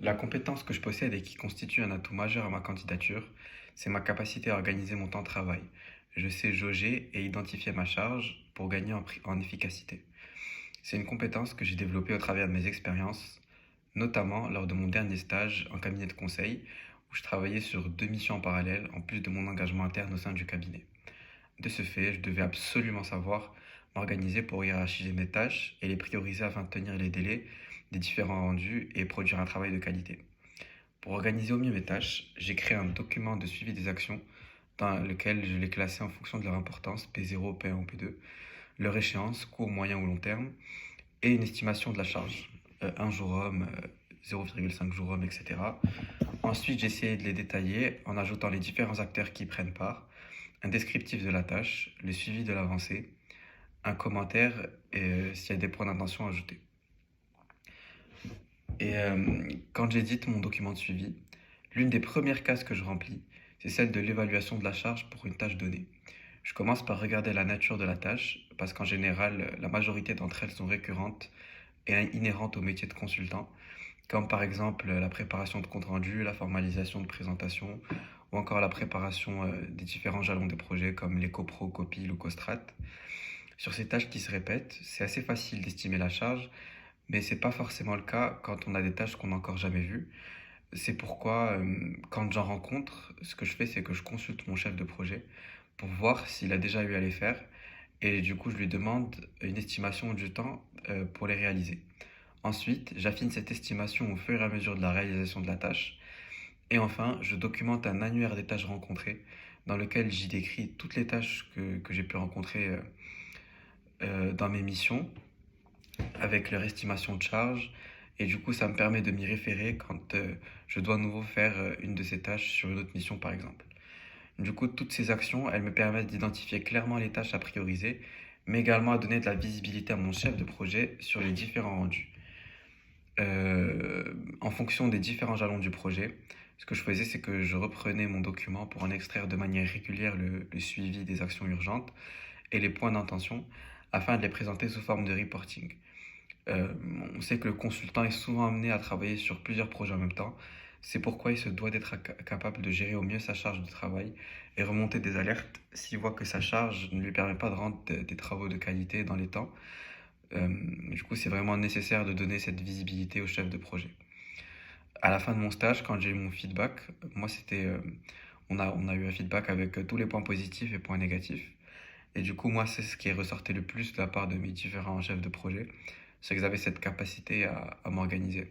La compétence que je possède et qui constitue un atout majeur à ma candidature, c'est ma capacité à organiser mon temps de travail. Je sais jauger et identifier ma charge pour gagner en efficacité. C'est une compétence que j'ai développée au travers de mes expériences, notamment lors de mon dernier stage en cabinet de conseil, où je travaillais sur deux missions en parallèle, en plus de mon engagement interne au sein du cabinet. De ce fait, je devais absolument savoir m'organiser pour hiérarchiser mes tâches et les prioriser afin de tenir les délais des différents rendus et produire un travail de qualité. Pour organiser au mieux mes tâches, j'ai créé un document de suivi des actions dans lequel je les classais en fonction de leur importance, P0, P1 ou P2, leur échéance, court, moyen ou long terme, et une estimation de la charge, 1 jour homme, 0,5 jours homme, etc. Ensuite, j'ai essayé de les détailler en ajoutant les différents acteurs qui y prennent part, un descriptif de la tâche, le suivi de l'avancée, un commentaire et s'il y a des points d'intention à ajouter. Et quand j'édite mon document de suivi, l'une des premières cases que je remplis, c'est celle de l'évaluation de la charge pour une tâche donnée. Je commence par regarder la nature de la tâche, parce qu'en général, la majorité d'entre elles sont récurrentes et inhérentes au métier de consultant, comme par exemple la préparation de compte rendu, la formalisation de présentation, ou encore la préparation des différents jalons des projets comme les copro, copil ou costrat. Sur ces tâches qui se répètent, c'est assez facile d'estimer la charge, mais c'est pas forcément le cas quand on a des tâches qu'on n'a encore jamais vues. C'est pourquoi, quand j'en rencontre, ce que je fais, c'est que je consulte mon chef de projet pour voir s'il a déjà eu à les faire. Et du coup, je lui demande une estimation du temps pour les réaliser. Ensuite, j'affine cette estimation au fur et à mesure de la réalisation de la tâche. Et enfin, je documente un annuaire des tâches rencontrées dans lequel j'y décris toutes les tâches que j'ai pu rencontrer dans mes missions avec leur estimation de charge. Et du coup, ça me permet de m'y référer quand je dois à nouveau faire une de ces tâches sur une autre mission, par exemple. Du coup, toutes ces actions, elles me permettent d'identifier clairement les tâches à prioriser, mais également à donner de la visibilité à mon chef de projet sur les différents rendus. En fonction des différents jalons du projet, ce que je faisais, c'est que je reprenais mon document pour en extraire de manière régulière le suivi des actions urgentes et les points d'intention afin de les présenter sous forme de reporting. Euh, on sait que le consultant est souvent amené à travailler sur plusieurs projets en même temps. C'est pourquoi il se doit d'être capable de gérer au mieux sa charge de travail et remonter des alertes s'il voit que sa charge ne lui permet pas de rendre des travaux de qualité dans les temps. Du coup, c'est vraiment nécessaire de donner cette visibilité au chef de projet. À la fin de mon stage, quand j'ai eu mon feedback, moi c'était, on a eu un feedback avec tous les points positifs et points négatifs. Et du coup, moi, c'est ce qui est ressorti le plus de la part de mes différents chefs de projet, c'est qu'ils avaient cette capacité à m'organiser.